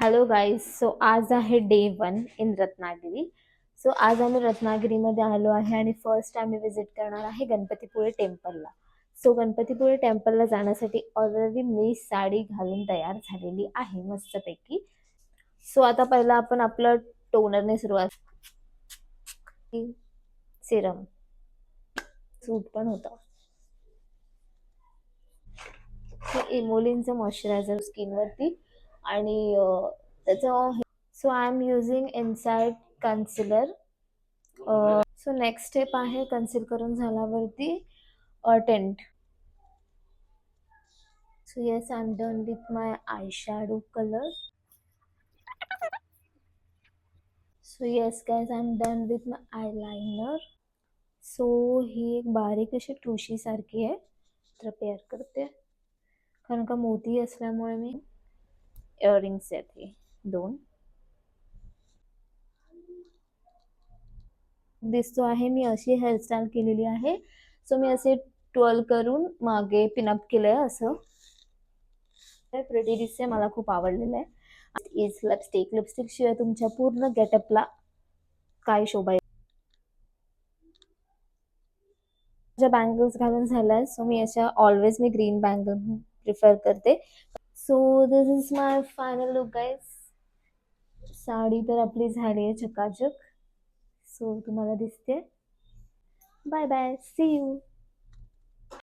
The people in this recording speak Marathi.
Hello guys. सो आज आहे डे 1 इन रत्नागिरी. सो आज आम्ही रत्नागिरीमध्ये आलो आहे आणि फर्स्ट आम्ही विजिट करणार आहे गणपतीपुळे टेम्पलला. सो गणपतीपुळे टेम्पलला जाण्यासाठी ऑलरेडी मी साडी घालून तयार झालेली आहे मस्तपैकी. सो आता पहिला आपण आपलं टोनरने सुरुवात. सिरम सूट पण होता. हे इमोलिनचं मॉइश्चरायझर स्किनवरती आणि त्याचं. So I am using inside concealer. So next step आहे कन्सील करून झाल्यावरती tint. So yes, I am done with my eye shadow colour. So yes guys, I am done with my eye liner. So ही एक बारीक अशी ठुशी सारखी आहे, प्रिपेअर करते कारण का मोती असल्यामुळे मी इयरिंग्स आहेत हे 2 दिसतो आहे. मी अशी हेअरस्टाईल केलेली आहे. सो मी असे ट्वेल करून मागे पिनअप केलंय. असं प्रिटी दिसते, मला खूप आवडलेलं आहे. इज लिपस्टिक शिवाय तुमच्या पूर्ण गेटअपला काय शोभा. ज्या बँगल्स घालून झालाय, सो मी अशा ऑलवेज मी ग्रीन बँगल प्रिफर करते. So this is my final look guys. Sari तर आपली झाली आहे चकाचक. सो तुम्हाला दिसते. Bye bye, see you.